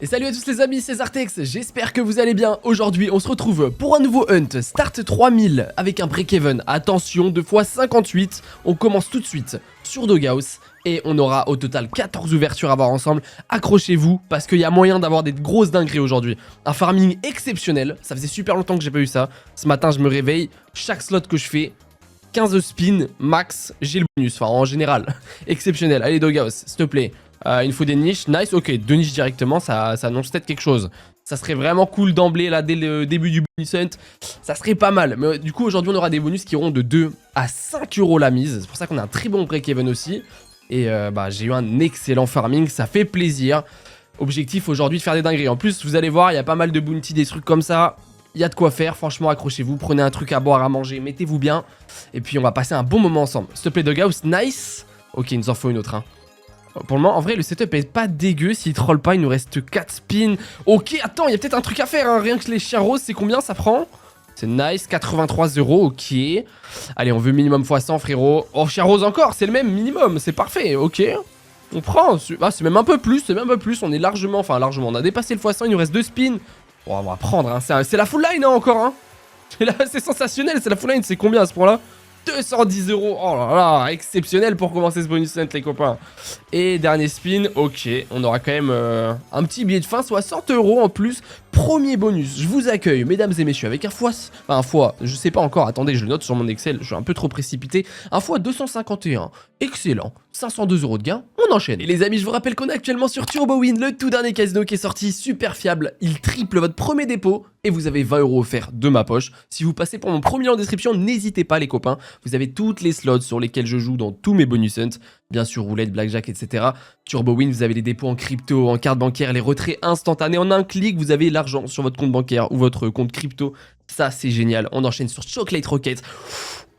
Et salut à tous les amis, c'est Zartex, j'espère que vous allez bien. Aujourd'hui on se retrouve pour un nouveau hunt, start 3000 avec un break-even. Attention, 2x58, on commence tout de suite sur Doghouse. Et on aura au total 14 ouvertures à voir ensemble. Accrochez-vous parce qu'il y a moyen d'avoir des grosses dingueries aujourd'hui. Un farming exceptionnel, ça faisait super longtemps que j'ai pas eu ça. Ce matin je me réveille, chaque slot que je fais, 15 spins max, j'ai le bonus, enfin en général. Exceptionnel, allez Doghouse, s'il te plaît. Il nous faut des niches, nice, ok, 2 niches directement, ça annonce peut-être quelque chose. Ça serait vraiment cool d'emblée là dès le début du bonus hunt, ça serait pas mal. Mais du coup aujourd'hui on aura des bonus qui iront de 2 à 5 euros la mise, c'est pour ça qu'on a un très bon break-even aussi. Et j'ai eu un excellent farming, ça fait plaisir. Objectif aujourd'hui de faire des dingueries. En plus vous allez voir, il y a pas mal de bounty, des trucs comme ça. Il y a de quoi faire, franchement accrochez-vous, prenez un truc à boire, à manger, mettez-vous bien. Et puis on va passer un bon moment ensemble. S'il te plaît Doghouse, nice. Ok, il nous en faut une autre hein. Pour le moment, en vrai, le setup est pas dégueu. S'il troll pas, il nous reste 4 spins. Ok, attends, il y a peut-être un truc à faire. Hein. Rien que les chiens roses, c'est combien ça prend? C'est nice, 83 €, ok. Allez, on veut minimum x100, frérot. Oh, chien rose encore, c'est le même minimum. C'est parfait, ok. On prend. Ah, c'est même un peu plus, c'est même un peu plus. On est largement, enfin largement, on a dépassé le x100, il nous reste 2 spins. Oh, on va prendre, hein. C'est la full line hein, encore. Hein. C'est sensationnel, c'est la full line. C'est combien à ce point-là? 210 €, oh là là, exceptionnel pour commencer ce bonus hunt les copains. Et dernier spin, ok, on aura quand même un petit billet de fin, 60 € en plus. Premier bonus, je vous accueille mesdames et messieurs avec un fois, je sais pas encore, attendez je le note sur mon Excel, je suis un peu trop précipité. Un fois 251, excellent, 502 € de gain, on enchaîne. Et les amis, je vous rappelle qu'on est actuellement sur TurboWin, le tout dernier casino qui est sorti, super fiable. Il triple votre premier dépôt et vous avez 20 € offerts de ma poche. Si vous passez pour mon premier lien en description, n'hésitez pas les copains. Vous avez toutes les slots sur lesquels je joue dans tous mes bonus hunts. Bien sûr, roulette, blackjack, etc. TurboWin, vous avez les dépôts en crypto, en carte bancaire, les retraits instantanés. En un clic, vous avez l'argent sur votre compte bancaire ou votre compte crypto. Ça, c'est génial. On enchaîne sur Chocolate Rocket.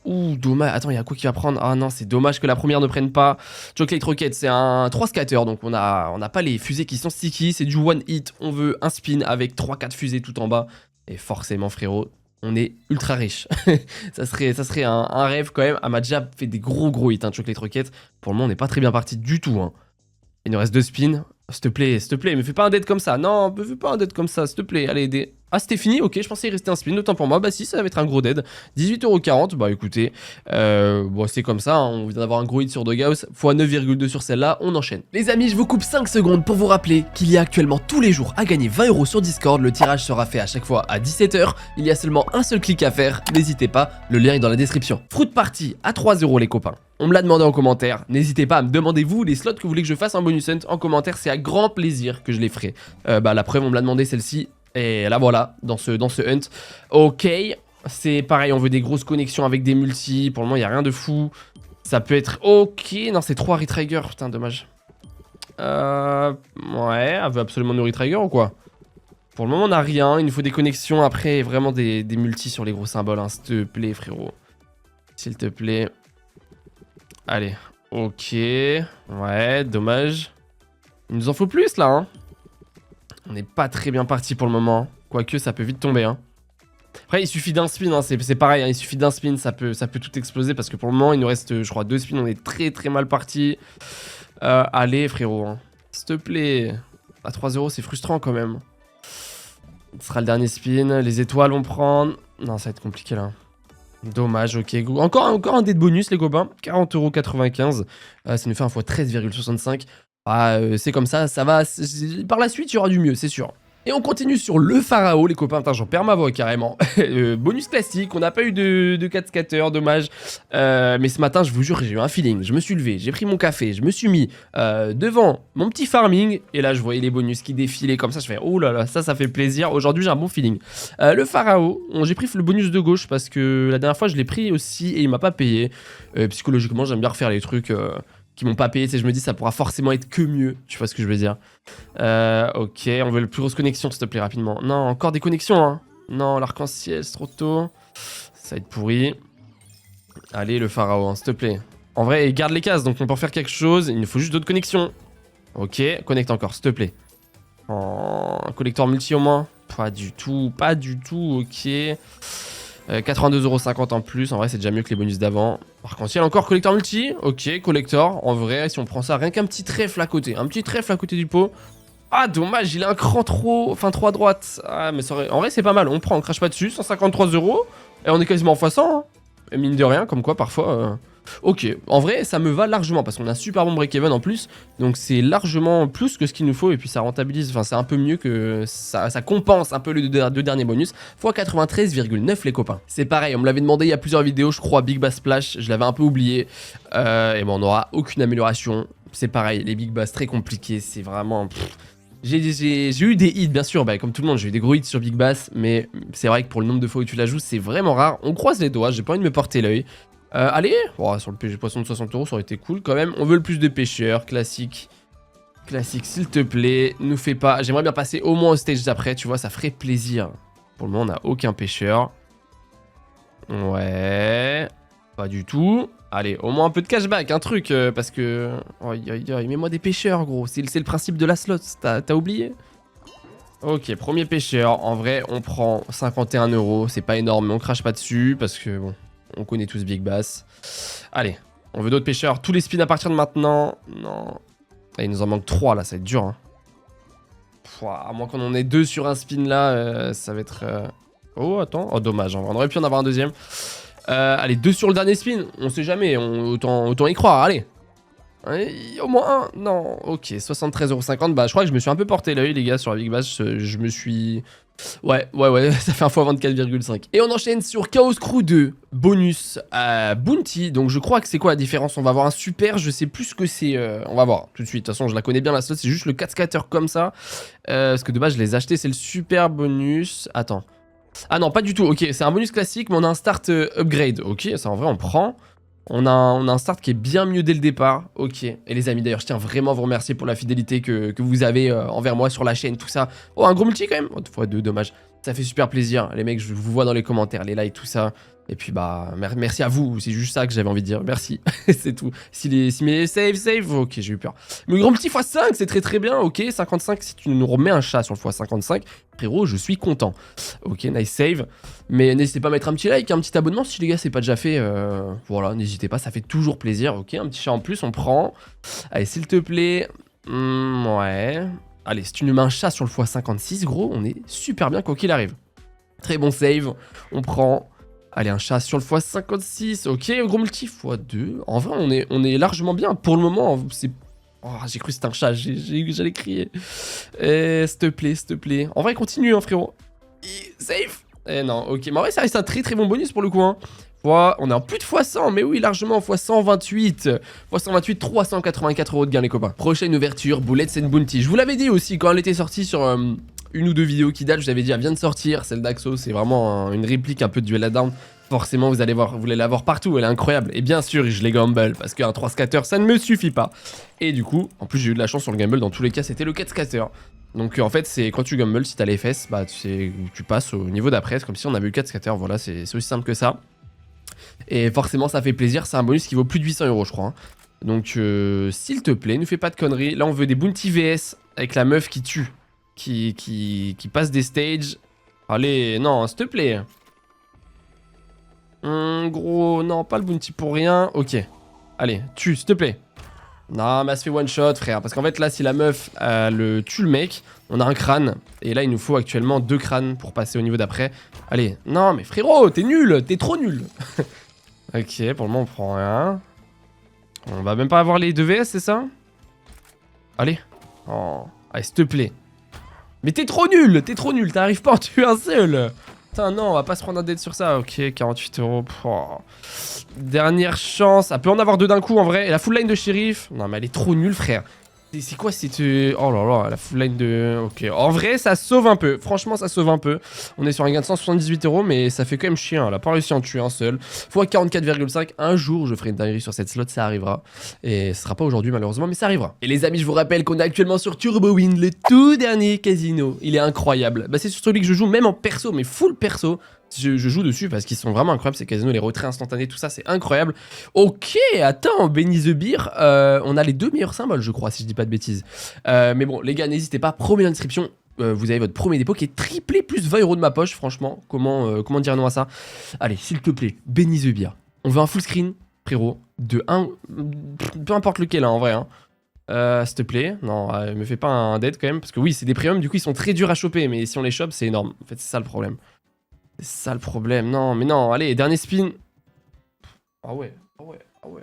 Ouh, dommage. Attends, il y a quoi qui va prendre? Ah non, c'est dommage que la première ne prenne pas. Chocolate Rocket, c'est un 3 scatter. Donc, on n'a pas les fusées qui sont sticky. C'est du one hit. On veut un spin avec 3-4 fusées tout en bas. Et forcément, frérot, on est ultra riche. ça serait un rêve quand même. Elle m'a déjà fait des gros hits, hein, Chocolate Rocket. Pour le moment, on n'est pas très bien parti du tout. Hein. Il nous reste 2 spins. S'il te plaît, me fais pas un dead comme ça. Non, me fais pas un dead comme ça, s'il te plaît. Allez, des... Ah, c'était fini? Ok, je pensais il restait un spin. Autant pour moi. Bah si, ça va être un gros dead. 18,40 €. Bah écoutez, bon, c'est comme ça. Hein. On vient d'avoir un gros hit sur Doghouse. X 9,2 sur celle-là. On enchaîne. Les amis, je vous coupe 5 secondes pour vous rappeler qu'il y a actuellement tous les jours à gagner 20 € sur Discord. Le tirage sera fait à chaque fois à 17 h. Il y a seulement un seul clic à faire. N'hésitez pas, le lien est dans la description. Fruit Party à 3 € les copains. On me l'a demandé en commentaire. N'hésitez pas à me demander vous les slots que vous voulez que je fasse en bonus hunt en commentaire. C'est à grand plaisir que je les ferai. La preuve, on me l'a demandé celle-ci. Et là voilà, dans ce hunt. Ok, c'est pareil, on veut des grosses connexions avec des multis. Pour le moment, il n'y a rien de fou. Ça peut être ok. Non, c'est 3 Retrigger. Putain, dommage. Ouais, elle veut absolument nous Retrigger ou quoi? Pour le moment, on n'a rien. Il nous faut des connexions. Après, vraiment des multis sur les gros symboles. Hein. S'il te plaît, frérot. S'il te plaît. Allez, ok. Ouais, dommage. Il nous en faut plus, là, hein. On n'est pas très bien parti pour le moment. Quoique, ça peut vite tomber, hein. Après, il suffit d'un spin, hein. C'est pareil, hein. Il suffit d'un spin, ça peut tout exploser. Parce que pour le moment, il nous reste, je crois, 2 spins. On est très mal parti. Allez, frérot, hein. S'il te plaît. À 3 €, c'est frustrant, quand même. Ce sera le dernier spin. Les étoiles vont prendre. Non, ça va être compliqué, là. Dommage, ok. Encore un dé de bonus, les copains. 40,95 €. Ça nous fait un fois 13,65. Ah, c'est comme ça va. Par la suite, il y aura du mieux, c'est sûr. Et on continue sur le Pharaon, les copains. Putain, j'en perds ma voix carrément. Bonus classique, on n'a pas eu de 4 scatter, dommage. Mais ce matin, je vous jure, j'ai eu un feeling. Je me suis levé, j'ai pris mon café, je me suis mis devant mon petit farming. Et là, je voyais les bonus qui défilaient comme ça. Je fais, oh là là, ça fait plaisir. Aujourd'hui, j'ai un bon feeling. Le Pharaon, j'ai pris le bonus de gauche parce que la dernière fois, je l'ai pris aussi et il m'a pas payé. Psychologiquement, j'aime bien refaire les trucs... qui m'ont pas payé, je me dis ça pourra forcément être que mieux, tu vois ce que je veux dire. Ok, on veut le plus grosse connexion s'il te plaît rapidement. Non, encore des connexions hein. Non, l'arc-en-ciel c'est trop tôt. Ça va être pourri. Allez le Pharaon, hein, s'il te plaît. En vrai, il garde les cases, donc on peut en faire quelque chose, il nous faut juste d'autres connexions. Ok, connecte encore, s'il te plaît. Un collecteur multi au moins. Pas du tout, ok. 82,50 € en plus, en vrai c'est déjà mieux que les bonus d'avant. Arc-en-ciel encore, collecteur multi, ok, collector, en vrai si on prend ça, rien qu'un petit trèfle à côté, du pot, Ah, dommage, il a un cran trop... Enfin, trop à droite. Ah, mais ça aurait... En vrai, c'est pas mal. On prend, on crache pas dessus. 153 €. Et on est quasiment x100. Hein. Et mine de rien, comme quoi, parfois... Ok, en vrai, ça me va largement. Parce qu'on a un super bon break-even en plus. Donc, c'est largement plus que ce qu'il nous faut. Et puis, ça rentabilise. Enfin, c'est un peu mieux que... Ça compense un peu les deux derniers bonus. X 93,9 les copains. C'est pareil, on me l'avait demandé il y a plusieurs vidéos, je crois, Big Bass Splash. Je l'avais un peu oublié. Et bon, on n'aura aucune amélioration. C'est pareil, les Big Bass très compliqués. C'est vraiment... J'ai eu des hits, bien sûr, bah, comme tout le monde, j'ai eu des gros hits sur Big Bass, mais c'est vrai que pour le nombre de fois où tu la joues, c'est vraiment rare. On croise les doigts, j'ai pas envie de me porter l'œil. Allez, oh, sur le PG poisson de 60 €, ça aurait été cool quand même. On veut le plus de pêcheurs, classique. Classique, s'il te plaît, nous fais pas... J'aimerais bien passer au moins au stage d'après, tu vois, ça ferait plaisir. Pour le moment, on n'a aucun pêcheur. Ouais, pas du tout. Allez, au moins un peu de cashback, un truc, parce que... Oh, mets-moi des pêcheurs, gros. C'est le principe de la slot, t'as oublié? Ok, premier pêcheur. En vrai, on prend 51 €. C'est pas énorme, mais on crache pas dessus, parce que, bon, on connaît tous Big Bass. Allez, on veut d'autres pêcheurs. Tous les spins à partir de maintenant. Non. Ah, il nous en manque 3, là, ça va être dur, hein. Pouah, à moins qu'on en ait 2 sur un spin, là, ça va être... Oh, attends. Oh, dommage, on aurait pu en avoir un deuxième. Allez, 2 sur le dernier spin, on sait jamais, autant y croire, allez. Au moins un, non, ok, 73,50 €, bah je crois que je me suis un peu porté l'œil les gars sur la Big Bass, je me suis... Ouais, ça fait un fois 24,5. Et on enchaîne sur Chaos Crew 2, bonus à Bounty, donc je crois que c'est quoi la différence? On va avoir un super, je sais plus ce que c'est, on va voir tout de suite, de toute façon je la connais bien la slot, c'est juste le 4 scatter comme ça, parce que de base je les ai achetés, c'est le super bonus, attends. Ah non, pas du tout, ok, c'est un bonus classique, mais on a un start upgrade, ok, ça en vrai on prend. On a un start qui est bien mieux dès le départ, ok. Et les amis, d'ailleurs, je tiens vraiment à vous remercier pour la fidélité que vous avez envers moi sur la chaîne, tout ça. Oh, un gros multi quand même, oh, 2x2, dommage. Ça fait super plaisir, les mecs, je vous vois dans les commentaires, les likes, tout ça. Et puis bah, merci à vous, c'est juste ça que j'avais envie de dire, merci, c'est tout. Si mes save, ok, j'ai eu peur. Mais grand petit x5, c'est très bien, ok, 55, si tu nous remets un chat sur le x55, frérot, je suis content. Ok, nice save, mais n'hésitez pas à mettre un petit like, un petit abonnement si les gars c'est pas déjà fait, voilà, n'hésitez pas, ça fait toujours plaisir, ok, un petit chat en plus, on prend. Allez, s'il te plaît, ouais, allez, si tu nous mets un chat sur le x56, gros, on est super bien quoi qu'il arrive. Très bon save, on prend... Allez, un chat sur le x56, ok, gros multi x2. En vrai, on est largement bien. Pour le moment, c'est... Oh, j'ai cru que c'était un chat, j'allais crier. S'il te plaît. En vrai, continue, hein, frérot. Safe. Non, ok. Mais en vrai, ça reste un très bon bonus pour le coup, hein. On est en plus de x100, mais oui, largement, x128. x128, 384 € de gain, les copains. Prochaine ouverture, Bullets and Bounty. Je vous l'avais dit aussi quand elle était sortie sur... une ou deux vidéos qui datent, je vous avais dit, elle vient de sortir, celle d'Axo, c'est vraiment une réplique un peu de Duel à Down. Forcément, vous allez la voir partout, elle est incroyable. Et bien sûr, je l'ai gamble, parce qu'un 3 scatter, ça ne me suffit pas. Et du coup, en plus, j'ai eu de la chance sur le gamble, dans tous les cas, c'était le 4 scatter. Donc en fait, c'est quand tu gamble, si t'as les fesses, bah tu passes au niveau d'après, c'est comme si on avait eu 4 scatter, voilà, c'est aussi simple que ça. Et forcément, ça fait plaisir, c'est un bonus qui vaut plus de 800 € je crois. Hein. Donc, s'il te plaît, ne fais pas de conneries. Là, on veut des Bounty VS avec la meuf qui tue. Qui passe des stages. Allez, non, s'il te plaît. Gros, non, pas le bounty pour rien. Ok. Allez, tue, s'il te plaît. Non, mais elle se fait one shot, frère. Parce qu'en fait, là, si la meuf tue le mec, on a un crâne. Et là, il nous faut actuellement 2 crânes pour passer au niveau d'après. Allez, non, mais frérot, t'es nul. T'es trop nul. Ok, pour le moment, on prend rien. On va même pas avoir les 2 VS, c'est ça? Allez. Oh. Allez, s'il te plaît. Mais t'es trop nul, t'arrives pas à en tuer un seul. Putain, non, on va pas se prendre un dette sur ça. Ok, 48 €. Oh. Dernière chance. Elle peut en avoir 2 d'un coup en vrai. Et la full line de shérif. Non, mais elle est trop nulle, frère. C'est quoi si tu... Oh là là, la full line de... Ok, en vrai, ça sauve un peu. Franchement, ça sauve un peu. On est sur un gain de 178 €, mais ça fait quand même chier. Hein. Elle a pas réussi à en tuer un seul. Fois 44,5. Un jour, je ferai une dinguerie sur cette slot, ça arrivera. Et ce sera pas aujourd'hui, malheureusement, mais ça arrivera. Et les amis, je vous rappelle qu'on est actuellement sur TurboWin, le tout dernier casino. Il est incroyable. Bah, c'est sur celui que je joue, même en perso, mais full perso. Je joue dessus parce qu'ils sont vraiment incroyables ces casinos, les retraits instantanés, tout ça, c'est incroyable. Ok, attends, Benny the Beer, on a les 2 meilleurs symboles, je crois, si je dis pas de bêtises. Mais bon, les gars, n'hésitez pas, premier inscription, vous avez votre premier dépôt qui est triplé plus 20 € de ma poche, franchement, comment dire non à ça? Allez, s'il te plaît, Benny the Beer. On veut un full screen, frérot, de 1, peu importe lequel, hein, en vrai. Hein. S'il te plaît. Non, me fais pas un dead quand même. Parce que oui, c'est des premiums, du coup, ils sont très durs à choper. Mais si on les chope, c'est énorme. En fait, c'est ça le problème. C'est ça le problème. Non, mais non. Allez, dernier spin. Ah ouais, ah ouais, ah ouais.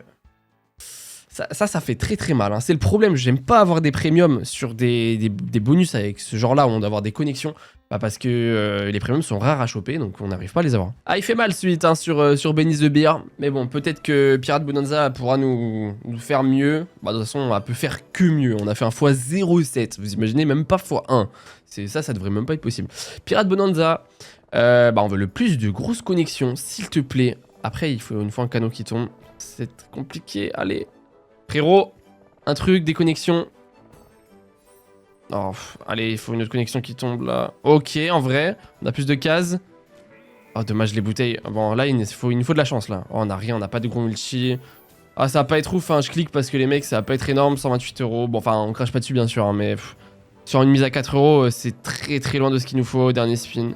Ça fait très très mal. Hein. C'est le problème. J'aime pas avoir des premiums sur des bonus avec ce genre-là où on doit avoir des connexions. Bah parce que les premiums sont rares à choper, donc on n'arrive pas à les avoir. Ah, il fait mal celui hein, sur Benny's the Beer. Mais bon, peut-être que Pirate Bonanza pourra nous faire mieux. Bah, de toute façon, on peut faire que mieux. On a fait un x0,7. Vous imaginez, même pas x1. Ça devrait même pas être possible. Pirate Bonanza, bah on veut le plus de grosses connexions, s'il te plaît. Après, il faut une fois un canot qui tombe. C'est compliqué. Allez. Frérot, un truc, des connexions. Oh, allez, il faut une autre connexion qui tombe là. Ok, en vrai, on a plus de cases. Oh, dommage les bouteilles. Bon, là, il nous faut de la chance là. Oh, on a rien, on n'a pas de gros multi. Ah, ça va pas être ouf, hein. Je clique parce que les mecs, ça va pas être énorme. 128 €. Bon, enfin, on crache pas dessus bien sûr, hein, mais sur une mise à 4 €, c'est très très loin de ce qu'il nous faut. Dernier spin.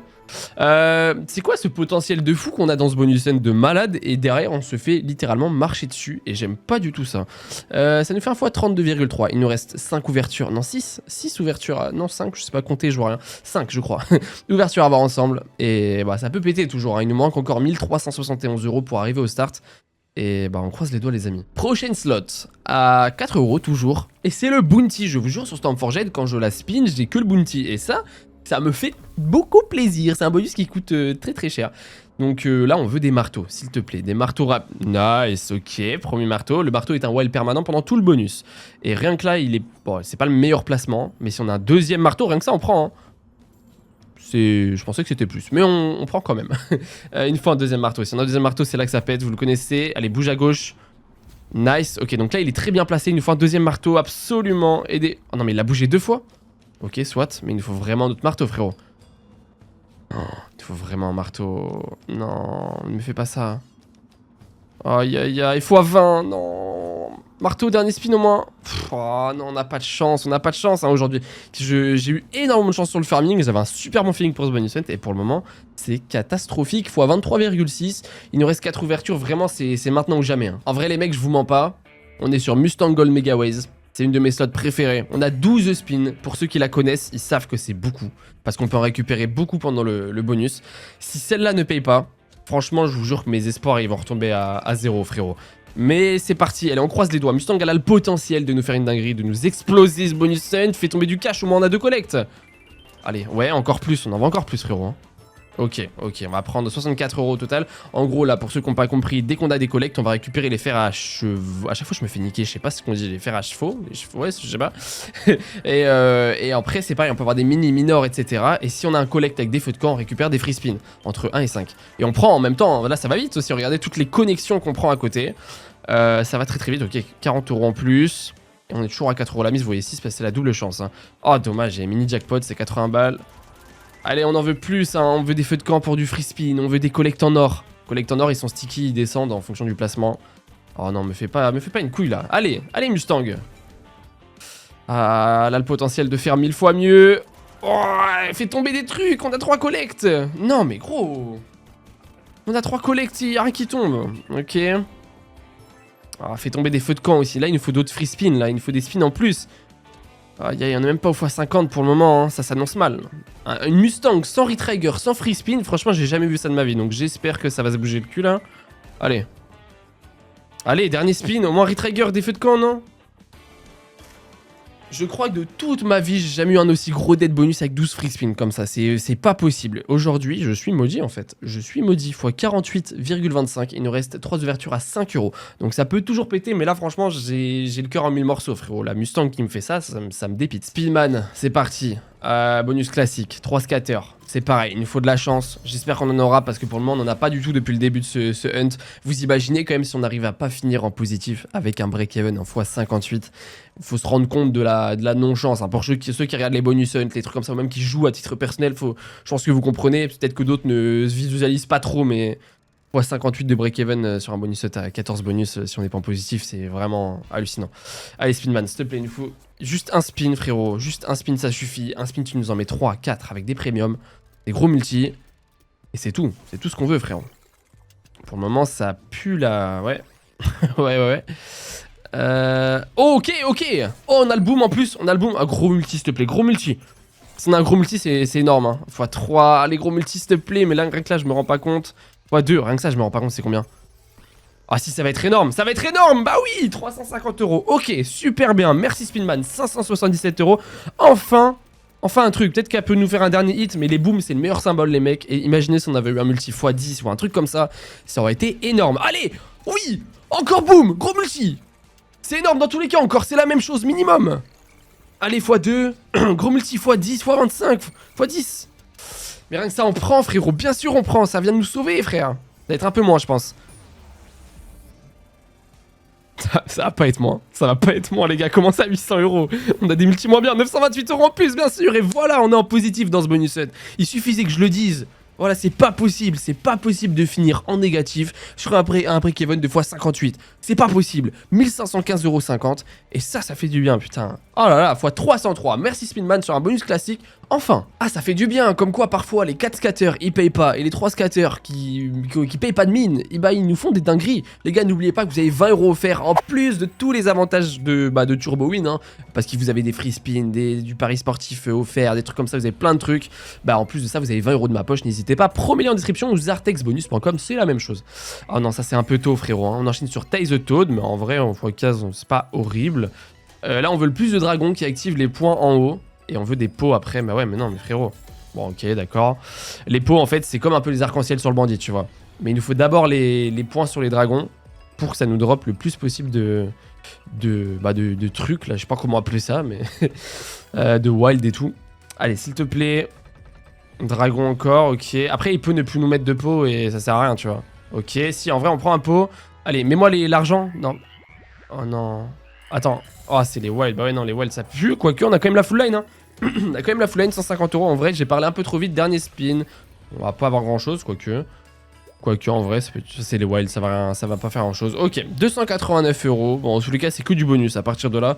C'est quoi ce potentiel de fou qu'on a dans ce bonus end de malade et derrière on se fait littéralement marcher dessus et j'aime pas du tout ça. Ça nous fait un fois 32,3. Il nous reste 5 ouvertures, non 6 ouvertures, non 5, je sais pas compter, je vois rien. 5 je crois, ouvertures à voir ensemble et bah ça peut péter toujours, hein. Il nous manque encore 1371 € pour arriver au start. Et bah on croise les doigts les amis. Prochaine slot à 4 € toujours. Et c'est le bounty, je vous jure sur Stormforged quand je la spin j'ai que le bounty et ça me fait beaucoup plaisir. C'est un bonus qui coûte très très cher. Donc là, on veut des marteaux, s'il te plaît. Des marteaux rapides. Nice, ok. Premier marteau. Le marteau est un wild permanent pendant tout le bonus. Et rien que là, il est... Bon, c'est pas le meilleur placement. Mais si on a un deuxième marteau, rien que ça, on prend. Hein. Je pensais que c'était plus. Mais on prend quand même. Une fois un deuxième marteau. Si on a un deuxième marteau, c'est là que ça pète. Vous le connaissez. Allez, bouge à gauche. Nice. Ok, donc là, il est très bien placé. Une fois un deuxième marteau, absolument. Aider. Oh non, mais il a bougé 2 fois. Ok, soit, mais il nous faut vraiment notre marteau, frérot. Oh, il faut vraiment un marteau. Non, ne me fais pas ça. Aïe, aïe, aïe, il faut à 20, non. Marteau, dernier spin au moins. Oh non, on n'a pas de chance, hein, aujourd'hui. J'ai eu énormément de chance sur le farming, j'avais un super bon feeling pour ce bonus event, et pour le moment, c'est catastrophique. Faut à 23,6, il nous reste 4 ouvertures, vraiment, c'est maintenant ou jamais. Hein. En vrai, les mecs, je vous mens pas, on est sur Mustang Gold Megaways. C'est une de mes slots préférées. On a 12 spins. Pour ceux qui la connaissent, ils savent que c'est beaucoup. Parce qu'on peut en récupérer beaucoup pendant le bonus. Si celle-là ne paye pas, franchement, je vous jure que mes espoirs, ils vont retomber à 0, frérot. Mais c'est parti. Allez, on croise les doigts. Mustang, elle a le potentiel de nous faire une dinguerie, de nous exploser ce bonus event. Fait tomber du cash, au moins on a 2 collectes. Allez, ouais, encore plus. On en va encore plus, frérot. Hein. Ok, on va prendre 64 € au total. En gros, là, pour ceux qui n'ont pas compris, dès qu'on a des collectes, on va récupérer les fers à chevaux. À chaque fois, je me fais niquer, je sais pas ce qu'on dit, les fers à chevaux. Les chevaux, ouais, je sais pas. et après, c'est pareil, on peut avoir des mini, minors, etc. Et si on a un collect avec des feux de camp, on récupère des free spins entre 1 et 5. Et on prend en même temps, là, ça va vite aussi. Regardez toutes les connexions qu'on prend à côté. Ça va très très vite, ok, 40 € en plus. Et on est toujours à 4 € la mise, vous voyez 6 parce que c'est la double chance. Hein. Oh, dommage, j'ai mini jackpot, c'est 80 balles. Allez, on en veut plus, hein. On veut des feux de camp pour du free spin, on veut des collects en or. Collects en or, ils sont sticky, ils descendent en fonction du placement. Oh non, me fais pas une couille là. Allez, allez Mustang. Ah, là le potentiel de faire 1000 fois mieux. Oh, fais tomber des trucs, on a 3 collects. Non mais gros. On a 3 collects, il y a rien qui tombe. Ok. Ah, fais tomber des feux de camp aussi. Là, il nous faut d'autres free spins, là, il nous faut des spins en plus. Aïe, il y en a même pas au x50 pour le moment, hein. Ça s'annonce mal. Une Mustang sans retrigger, sans free spin, franchement j'ai jamais vu ça de ma vie, donc j'espère que ça va se bouger le cul là. Allez. Allez, dernier spin, au moins retrigger des feux de camp, non? Je crois que de toute ma vie, j'ai jamais eu un aussi gros dead bonus avec 12 free spins comme ça. C'est pas possible. Aujourd'hui, je suis maudit en fait. Je suis maudit x 48,25. Il nous reste 3 ouvertures à 5 €. Donc ça peut toujours péter, mais là franchement, j'ai le cœur en 1000 morceaux, frérot. La Mustang qui me fait ça, ça me dépite. Speedman, c'est parti. Bonus classique, 3 scatters. C'est pareil, il nous faut de la chance. J'espère qu'on en aura parce que pour le moment, on n'en a pas du tout depuis le début de ce hunt. Vous imaginez quand même si on n'arrive à pas finir en positif avec un break-even en x58. Il faut se rendre compte de la non-chance. Hein. Pour ceux qui regardent les bonus hunt, les trucs comme ça, ou même qui jouent à titre personnel, je pense que vous comprenez. Peut-être que d'autres ne se visualisent pas trop, mais x58 de break-even sur un bonus hunt à 14 bonus si on n'est pas en positif, c'est vraiment hallucinant. Allez, Spinman, s'il te plaît, il nous faut juste un spin, frérot. Juste un spin, ça suffit. Un spin, tu nous en mets 3, 4 avec des premiums, des gros multi. Et c'est tout. C'est tout ce qu'on veut, frérot. Pour le moment, ça pue la... Ouais. ouais. Oh, ok, ok. Oh, on a le boom en plus. On a le boom. Ah, gros multi, s'il te plaît. Gros multi. Si on a un gros multi, c'est énorme. Hein. x3. Les gros multi, s'il te plaît. Mais là, rien que là, je me rends pas compte. x2. Rien que ça, je me rends pas compte. C'est combien? Ah, si, ça va être énorme. Ça va être énorme. Bah oui, 350 €. Ok, super bien. Merci, Spinman. 577 €. Enfin. Enfin un truc, peut-être qu'elle peut nous faire un dernier hit, mais les booms c'est le meilleur symbole les mecs. Et imaginez si on avait eu un multi x10 ou un truc comme ça, ça aurait été énorme. Allez, oui, encore boom, gros multi. C'est énorme dans tous les cas encore, c'est la même chose minimum. Allez, x2, gros multi x10, x25, x10. Mais rien que ça on prend frérot, bien sûr on prend, ça vient de nous sauver frère. Ça va être un peu moins je pense. Ça va pas être moins, ça va pas être moins les gars, comment ça 800 €? On a des multis moins bien, 928 € en plus bien sûr. Et voilà, on est en positif dans ce bonus set. Il suffisait que je le dise. Voilà, c'est pas possible de finir en négatif sur un break-even de x58. C'est pas possible. 1515,50 €. Et ça fait du bien, putain. Oh là là, x303. Merci Spinman sur un bonus classique. Enfin. Ah, ça fait du bien. Comme quoi, parfois, les 4 scatters, ils payent pas. Et les 3 scatters qui payent pas de mine, et bah, ils nous font des dingueries. Les gars, n'oubliez pas que vous avez 20 € offerts en plus de tous les avantages de Turbo Win. Hein, parce que vous avez des free spins, du pari sportif offert, des trucs comme ça. Vous avez plein de trucs. Bah, en plus de ça, vous avez 20 € de ma poche. N'hésitez pas. Premier lien en description ou zartexbonus.com. C'est la même chose. Oh non, ça c'est un peu tôt, frérot. Hein. On enchaîne sur Taze the Toad. Mais en vrai, en x15, c'est pas horrible. Là, on veut le plus de dragons qui activent les points en haut. Et on veut des pots après. Bah ouais, mais non, mais frérot. Bon, ok, d'accord. Les pots, en fait, c'est comme un peu les arcs-en-ciel sur le bandit, tu vois. Mais il nous faut d'abord les points sur les dragons pour que ça nous drop le plus possible de trucs. Là, je sais pas comment appeler ça, mais de wild et tout. Allez, s'il te plaît. Dragon encore, ok. Après, il peut ne plus nous mettre de pots et ça sert à rien, tu vois. Ok, si, en vrai, on prend un pot. Allez, mets-moi l'argent. Non. Oh non. Attends. Oh, c'est les wilds. Bah ouais, non, les wilds, ça pue. Quoique, on a quand même la full line, hein. On a quand même la full line, 150 €. En vrai, j'ai parlé un peu trop vite. Dernier spin. On va pas avoir grand-chose, quoique. Quoique, en vrai, c'est les wilds. Ça va pas faire grand-chose. Ok, 289 €. Bon, en tous les cas, c'est que du bonus à partir de là.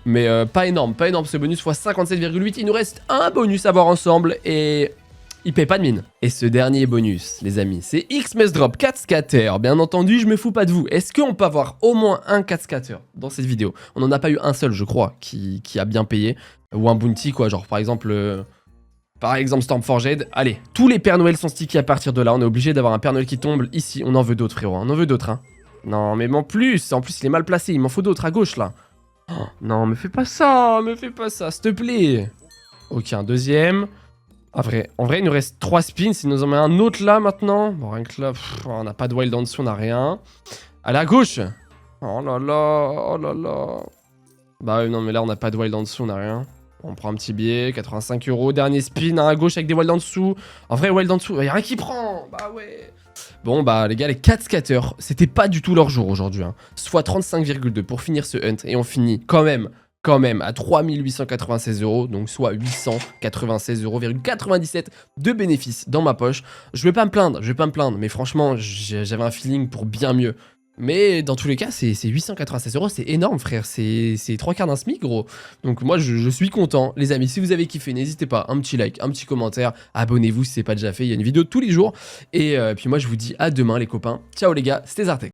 Mais pas énorme ce bonus x 57,8. Il nous reste un bonus à voir ensemble et il paye pas de mine. Et ce dernier bonus, les amis, c'est X-Mess Drop 4 scatter. Bien entendu, je me fous pas de vous. Est-ce qu'on peut avoir au moins un 4 scatter dans cette vidéo? On en a pas eu un seul, je crois, qui a bien payé. Ou un bounty, quoi. Genre, par exemple Stormforged. Allez, tous les Pères Noël sont stickés à partir de là. On est obligé d'avoir un Père Noël qui tombe ici. On en veut d'autres, frérot. On en veut d'autres, hein. Non, mais en plus, il est mal placé. Il m'en faut d'autres à gauche, là. Oh, non, me fais pas ça, s'il te plaît. Ok, un deuxième. En vrai, il nous reste 3 spins. Il nous en met un autre là maintenant. Bon, rien que là, on n'a pas de wild en dessous, on n'a rien. Allez, à gauche. Oh là là, oh là là. Bah non, mais là, on n'a pas de wild en dessous, on n'a rien. On prend un petit billet, 85 €. Dernier spin, à gauche avec des wild en dessous. En vrai, wild en dessous, il n'y a rien qui prend. Bah ouais. Bon, bah les gars, les 4 scatters, c'était pas du tout leur jour aujourd'hui. Hein. Soit 35,2 pour finir ce hunt. Et on finit quand même à 3896 €. Donc soit 896,97 € de bénéfices dans ma poche. Je vais pas me plaindre. Mais franchement, j'avais un feeling pour bien mieux. Mais dans tous les cas, c'est 896 €, c'est énorme frère, c'est 3/4 d'un SMIC gros. Donc moi je suis content. Les amis, si vous avez kiffé, n'hésitez pas, un petit like, un petit commentaire, abonnez-vous si c'est pas déjà fait, il y a une vidéo tous les jours. Et puis moi je vous dis à demain les copains. Ciao les gars, c'était Zartex.